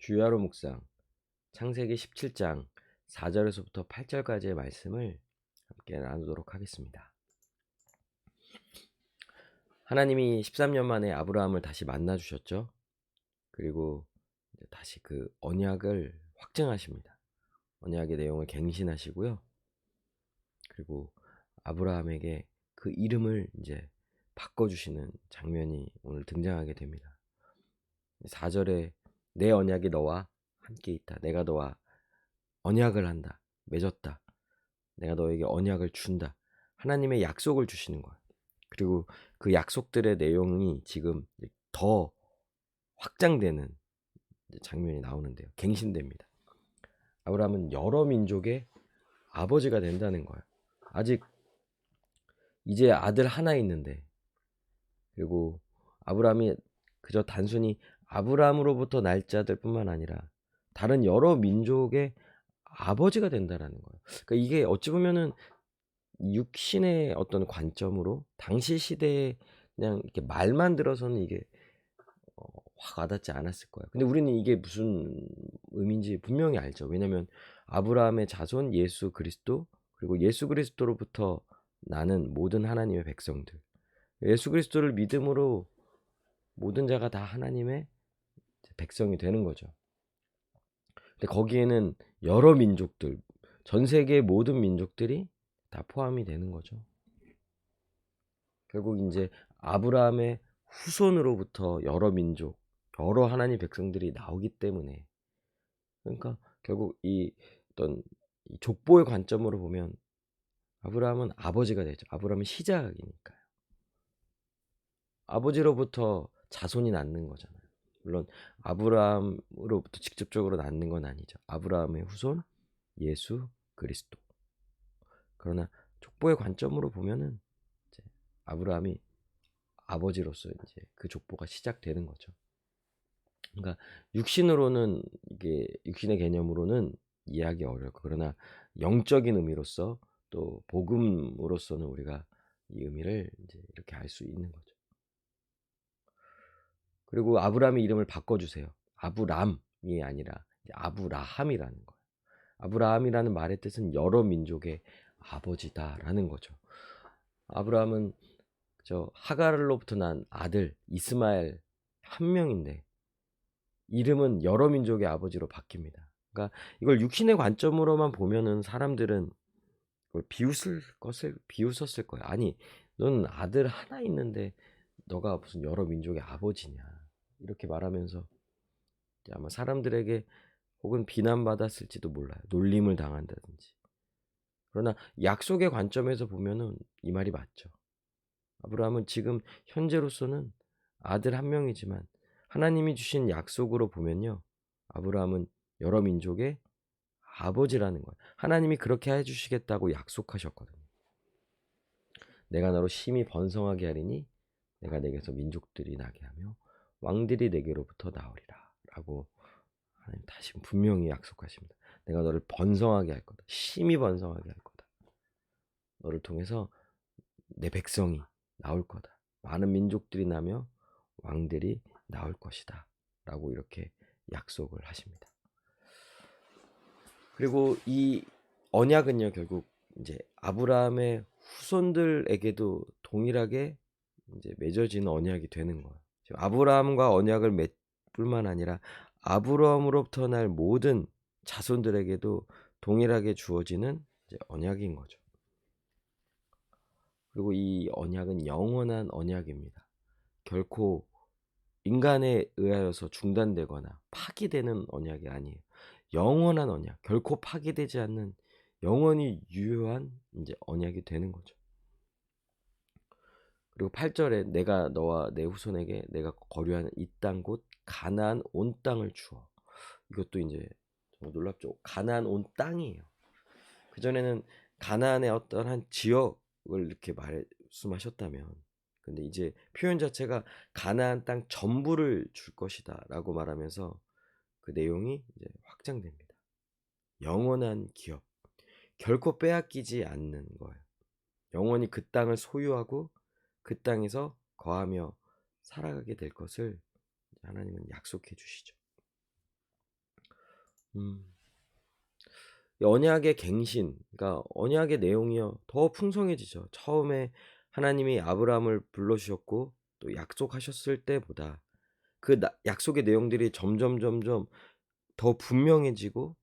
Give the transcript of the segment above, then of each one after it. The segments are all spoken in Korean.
주야로 묵상 창세기 17장 4절에서부터 8절까지의 말씀을 함께 나누도록 하겠습니다. 하나님이 13년 만에 아브라함을 다시 만나 주셨죠. 그리고 다시 그 언약을 확증하십니다. 언약의 내용을 갱신하시고요. 그리고 아브라함에게 그 이름을 이제 바꿔주시는 장면이 오늘 등장하게 됩니다. 4절에 내 언약이 너와 함께 있다. 내가 너와 언약을 한다. 맺었다. 내가 너에게 언약을 준다. 하나님의 약속을 주시는 거예요. 그리고 그 약속들의 내용이 지금 더 확장되는 장면이 나오는데요. 갱신됩니다. 아브라함은 여러 민족의 아버지가 된다는 거예요. 아직 이제 아들 하나 있는데, 그리고 아브라함이 그저 단순히 아브라함으로부터 날자들 뿐만 아니라 다른 여러 민족의 아버지가 된다라는 거예요. 그러니까 이게 어찌 보면은 육신의 어떤 관점으로 당시 시대에 그냥 이렇게 말만 들어서는 이게 확 와닿지 않았을 거예요. 근데 우리는 이게 무슨 의미인지 분명히 알죠. 왜냐하면 아브라함의 자손 예수 그리스도, 그리고 예수 그리스도로부터 나는 모든 하나님의 백성들, 예수 그리스도를 믿음으로 모든 자가 다 하나님의 백성이 되는 거죠. 근데 거기에는 여러 민족들, 전 세계의 모든 민족들이 다 포함이 되는 거죠. 결국 이제 아브라함의 후손으로부터 여러 민족, 여러 하나님 백성들이 나오기 때문에, 그러니까 결국 이 어떤 이 족보의 관점으로 보면 아브라함은 아버지가 되죠. 아브라함은 시작이니까요. 아버지로부터 자손이 낳는 거잖아요. 물론 아브라함으로부터 직접적으로 낳는 건 아니죠. 아브라함의 후손 예수 그리스도. 그러나 족보의 관점으로 보면은 이제 아브라함이 아버지로서 이제 그 족보가 시작되는 거죠. 그러니까 육신으로는, 이게 육신의 개념으로는 이해하기 어렵고, 그러나 영적인 의미로서 또 복음으로서는 우리가 이 의미를 이제 이렇게 알 수 있는 거죠. 그리고 아브라함의 이름을 바꿔주세요. 아브람이 아니라 아브라함이라는 거예요. 아브라함이라는 말의 뜻은 여러 민족의 아버지다라는 거죠. 아브라함은 저 하갈로부터 난 아들 이스마엘 한 명인데 이름은 여러 민족의 아버지로 바뀝니다. 그러니까 이걸 육신의 관점으로만 보면은 사람들은 그걸 비웃었을 거예요. 아니, 넌 아들 하나 있는데 너가 무슨 여러 민족의 아버지냐, 이렇게 말하면서 아마 사람들에게 혹은 비난받았을지도 몰라요. 놀림을 당한다든지. 그러나 약속의 관점에서 보면은 이 말이 맞죠. 아브라함은 지금 현재로서는 아들 한 명이지만 하나님이 주신 약속으로 보면요, 아브라함은 여러 민족의 아버지라는 거예요. 하나님이 그렇게 해주시겠다고 약속하셨거든요. 내가 너로 심히 번성하게 하리니 내가 내게서 민족들이 나게 하며 왕들이 내게로부터 나오리라 라고 하나님 다시 분명히 약속하십니다. 내가 너를 번성하게 할 거다. 심히 번성하게 할 거다. 너를 통해서 내 백성이 나올 거다. 많은 민족들이 나며 왕들이 나올 것이다 라고 이렇게 약속을 하십니다. 그리고 이 언약은요, 결국 이제 아브라함의 후손들에게도 동일하게 이제 맺어지는 언약이 되는 거예요. 아브라함과 언약을 맺 뿐만 아니라 아브라함으로부터 날 모든 자손들에게도 동일하게 주어지는 이제 언약인 거죠. 그리고 이 언약은 영원한 언약입니다. 결코 인간에 의하여서 중단되거나 파기되는 언약이 아니에요. 영원한 언약, 결코 파기되지 않는 영원히 유효한 이제 언약이 되는 거죠. 그리고 8절에 내가 너와 내 후손에게 내가 거류하는 이 땅 곧 가나안 온 땅을 주어. 이것도 이제 정말 놀랍죠. 가나안 온 땅이에요. 그전에는 가나안의 어떤 한 지역을 이렇게 말씀하셨다면, 근데 이제 표현 자체가 가나안 땅 전부를 줄 것이다라고 말하면서 그 내용이 이제 확장됩니다. 영원한 기업, 결코 빼앗기지 않는 거예요. 영원히 그 땅을 소유하고 그 땅에서 거하며 살아가게 될 것을 하나님은 약속해 주시죠. 음. 이 언약의 갱신, 그러니까 언약의 내용이요 더 풍성해지죠. 처음에 하나님이 아브라함을 불러주셨고 또 약속하셨을 때보다 약속의 내용들이 점점 더 분명해지고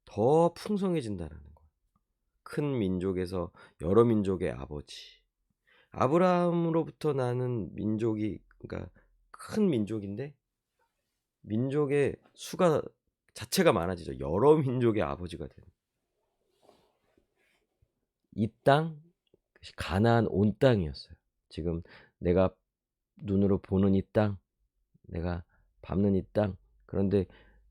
더 풍성해진다라는 거예요. 큰 민족에서 여러 민족의 아버지. 아브라함으로부터 나는 민족이, 그러니까 큰 민족인데 민족의 수가 자체가 많아지죠. 여러 민족의 아버지가 되는. 이 땅, 가나안 온 땅이었어요. 지금 내가 눈으로 보는 이 땅, 내가 밟는 이 땅. 그런데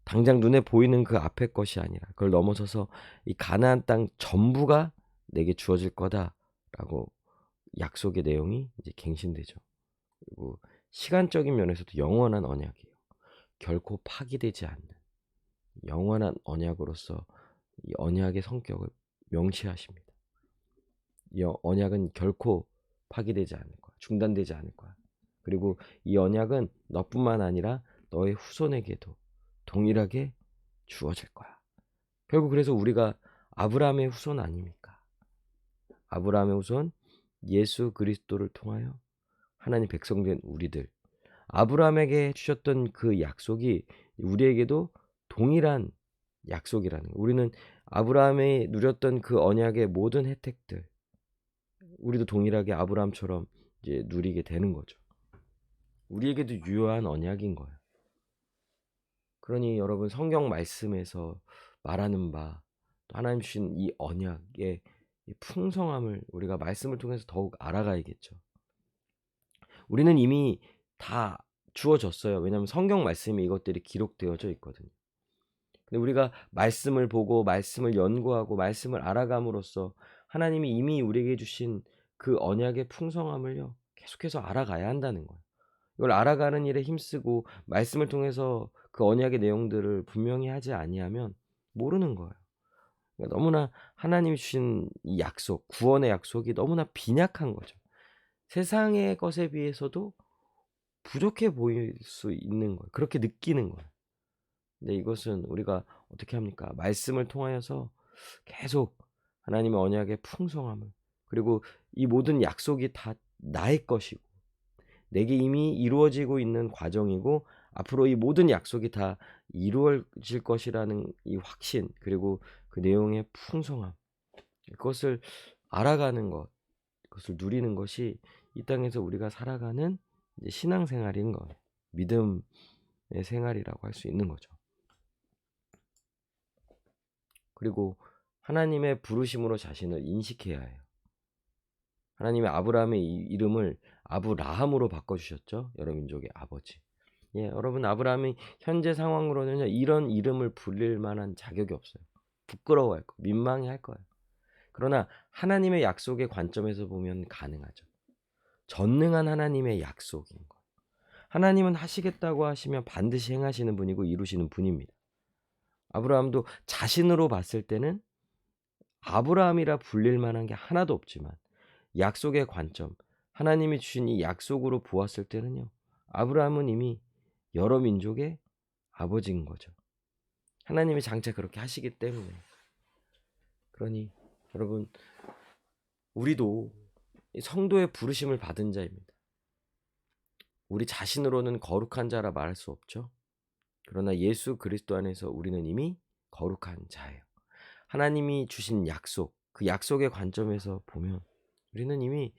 당장 눈에 보이는 그 앞의 것이 아니라 그걸 넘어서서 이 가나안 땅 전부가 내게 주어질 거다라고 약속의 내용이 이제 갱신되죠. 그리고 시간적인 면에서도 영원한 언약이에요. 결코 파기되지 않는 영원한 언약으로서 이 언약의 성격을 명시하십니다. 이 언약은 결코 파기되지 않을 거야. 중단되지 않을 거야. 그리고 이 언약은 너뿐만 아니라 너의 후손에게도 동일하게 주어질 거야. 결국 그래서 우리가 아브라함의 후손 아닙니까? 아브라함의 후손 예수 그리스도를 통하여 하나님 백성된 우리들, 아브라함에게 주셨던 그 약속이 우리에게도 동일한 약속이라는 거예요. 우리는 아브라함이 누렸던 그 언약의 모든 혜택들, 우리도 동일하게 아브라함처럼 이제 누리게 되는 거죠. 우리에게도 유효한 언약인 거예요. 그러니 여러분, 성경 말씀에서 말하는 바, 또 하나님 주신 이 언약의 이 풍성함을 우리가 말씀을 통해서 더욱 알아가야겠죠. 우리는 이미 다 주어졌어요. 왜냐하면 성경 말씀에 이것들이 기록되어져 있거든요. 근데 우리가 말씀을 보고 말씀을 연구하고 말씀을 알아감으로써 하나님이 이미 우리에게 주신 그 언약의 풍성함을요 계속해서 알아가야 한다는 거예요. 이걸 알아가는 일에 힘쓰고 말씀을 통해서 그 언약의 내용들을 분명히 하지 아니하면 모르는 거예요. 그러니까 너무나 하나님이 주신 이 약속, 구원의 약속이 너무나 빈약한 거죠. 세상의 것에 비해서도 부족해 보일 수 있는 거예요. 그렇게 느끼는 거예요. 근데 이것은 우리가 어떻게 합니까? 말씀을 통하여서 계속 하나님의 언약의 풍성함을, 그리고 이 모든 약속이 다 나의 것이고 내게 이미 이루어지고 있는 과정이고 앞으로 이 모든 약속이 다 이루어질 것이라는 이 확신, 그리고 그 내용의 풍성함, 그것을 알아가는 것, 그것을 누리는 것이 이 땅에서 우리가 살아가는 이제 신앙생활인 거예요. 믿음의 생활이라고 할 수 있는 거죠. 그리고 하나님의 부르심으로 자신을 인식해야 해요. 하나님의 아브라함의 이름을 아브라함으로 바꿔주셨죠. 여러 민족의 아버지. 예, 여러분, 아브라함이 현재 상황으로는 이런 이름을 불릴 만한 자격이 없어요. 부끄러워할 거, 민망해할 거예요. 그러나 하나님의 약속의 관점에서 보면 가능하죠. 전능한 하나님의 약속인 것. 하나님은 하시겠다고 하시면 반드시 행하시는 분이고 이루시는 분입니다. 아브라함도 자신으로 봤을 때는 아브라함이라 불릴 만한 게 하나도 없지만 약속의 관점, 하나님이 주신 이 약속으로 보았을 때는요, 아브라함은 이미 여러 민족의 아버지인 거죠. 하나님이 장차 그렇게 하시기 때문에. 그러니 여러분, 우리도 성도의 부르심을 받은 자입니다. 우리 자신으로는 거룩한 자라 말할 수 없죠. 그러나 예수 그리스도 안에서 우리는 이미 거룩한 자예요. 하나님이 주신 약속, 그 약속의 관점에서 보면 우리는 이미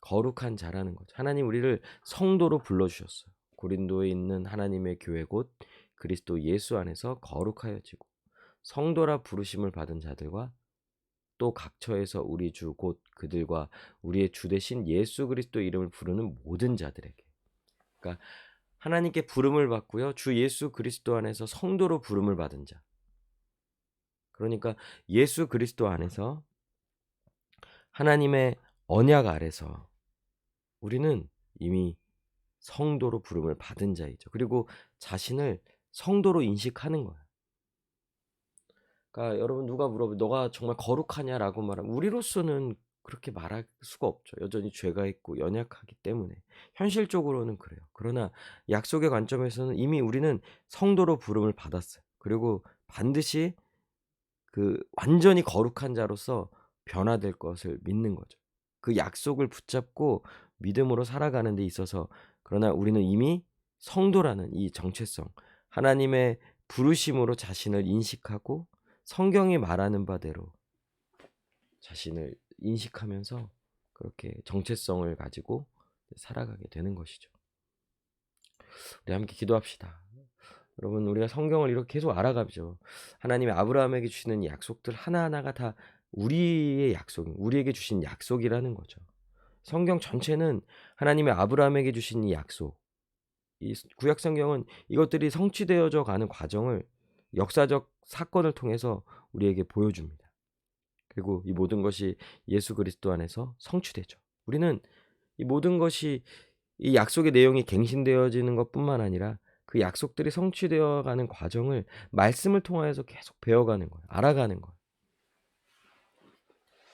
거룩한 자라는 거죠. 하나님 우리를 성도로 불러주셨어요. 고린도에 있는 하나님의 교회 곧 그리스도 예수 안에서 거룩하여지고 성도라 부르심을 받은 자들과 또 각처에서 우리 주 곧 그들과 우리의 주 되신 예수 그리스도 이름을 부르는 모든 자들에게, 그러니까 하나님께 부름을 받고요, 주 예수 그리스도 안에서 성도로 부름을 받은 자, 그러니까 예수 그리스도 안에서 하나님의 언약 아래서 우리는 이미 성도로 부름을 받은 자이죠. 그리고 자신을 성도로 인식하는 거예요. 그러니까 여러분, 누가 물어보면 너가 정말 거룩하냐라고 말하면 우리로서는 그렇게 말할 수가 없죠. 여전히 죄가 있고 연약하기 때문에. 현실적으로는 그래요. 그러나 약속의 관점에서는 이미 우리는 성도로 부름을 받았어요. 그리고 반드시 그 완전히 거룩한 자로서 변화될 것을 믿는 거죠. 그 약속을 붙잡고 믿음으로 살아가는 데 있어서, 그러나 우리는 이미 성도라는 이 정체성, 하나님의 부르심으로 자신을 인식하고 성경이 말하는 바대로 자신을 인식하면서 그렇게 정체성을 가지고 살아가게 되는 것이죠. 우리 함께 기도합시다. 여러분, 우리가 성경을 이렇게 계속 알아가죠. 하나님이 아브라함에게 주시는 약속들 하나하나가 다 우리의 약속, 우리에게 주신 약속이라는 거죠. 성경 전체는 하나님의 아브라함에게 주신 이 약속, 이 구약 성경은 이것들이 성취되어져 가는 과정을, 역사적 사건을 통해서 우리에게 보여줍니다. 그리고 이 모든 것이 예수 그리스도 안에서 성취되죠. 우리는 이 모든 것이, 이 약속의 내용이 갱신되어지는 것뿐만 아니라 그 약속들이 성취되어 가는 과정을 말씀을 통하여서 계속 배워가는 거예요. 알아가는 거예요.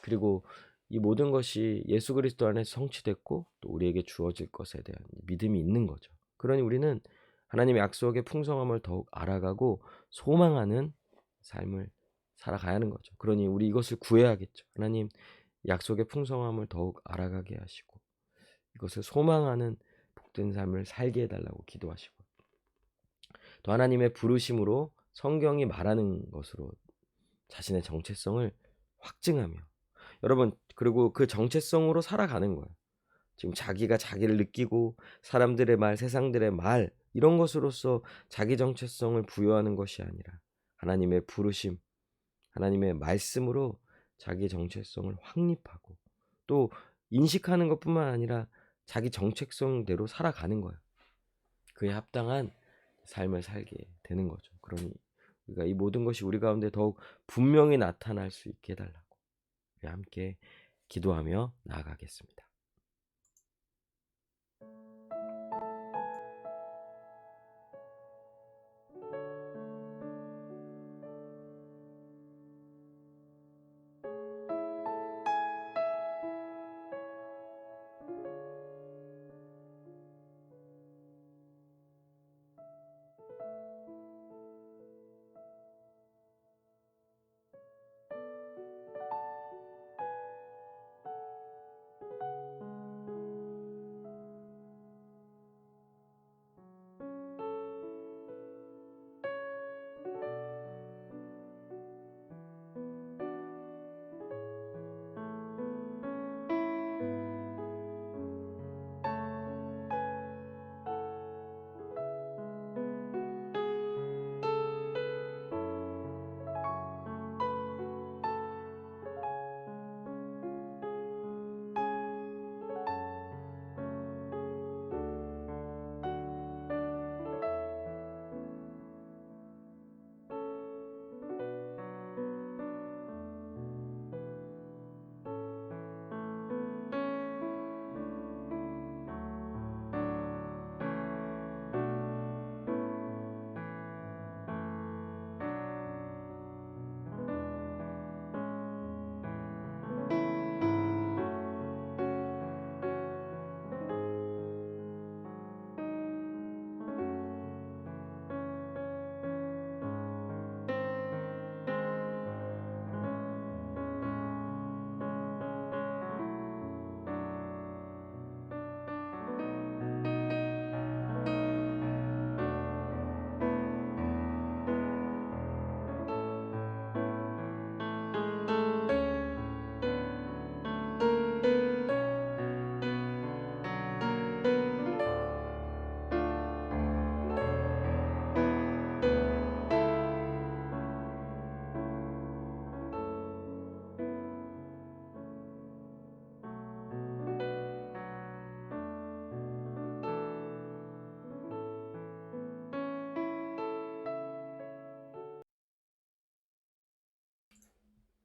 그리고 이 모든 것이 예수 그리스도 안에서 성취됐고 또 우리에게 주어질 것에 대한 믿음이 있는 거죠. 그러니 우리는 하나님의 약속의 풍성함을 더욱 알아가고 소망하는 삶을 살아가야 하는 거죠. 그러니 우리 이것을 구해야겠죠. 하나님, 약속의 풍성함을 더욱 알아가게 하시고 이것을 소망하는 복된 삶을 살게 해달라고 기도하시고, 또 하나님의 부르심으로 성경이 말하는 것으로 자신의 정체성을 확증하며, 여러분, 그리고 그 정체성으로 살아가는 거예요. 지금 자기가 자기를 느끼고 사람들의 말, 세상들의 말, 이런 것으로서 자기 정체성을 부여하는 것이 아니라 하나님의 부르심, 하나님의 말씀으로 자기 정체성을 확립하고 또 인식하는 것뿐만 아니라 자기 정체성대로 살아가는 거예요. 그에 합당한 삶을 살게 되는 거죠. 그러니 우리가 이 모든 것이 우리 가운데 더욱 분명히 나타날 수 있게 해달라고 우리 함께 기도하며 나아가겠습니다.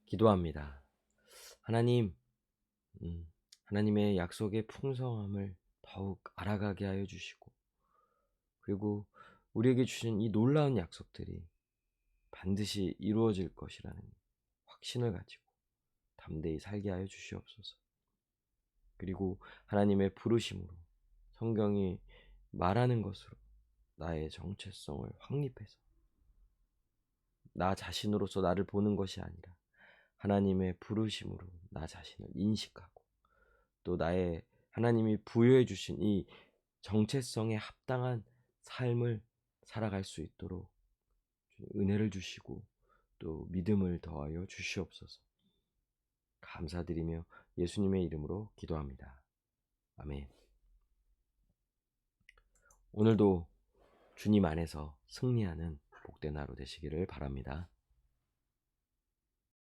기도합니다. 하나님, 하나님의 약속의 풍성함을 더욱 알아가게 하여 주시고, 그리고 우리에게 주신 이 놀라운 약속들이 반드시 이루어질 것이라는 확신을 가지고 담대히 살게 하여 주시옵소서. 그리고 하나님의 부르심으로 성경이 말하는 것으로 나의 정체성을 확립해서 나 자신으로서 나를 보는 것이 아니라 하나님의 부르심으로 나 자신을 인식하고 또 나의 하나님이 부여해 주신 이 정체성에 합당한 삶을 살아갈 수 있도록 은혜를 주시고 또 믿음을 더하여 주시옵소서. 감사드리며 예수님의 이름으로 기도합니다. 아멘. 오늘도 주님 안에서 승리하는 복된 하루 되시기를 바랍니다.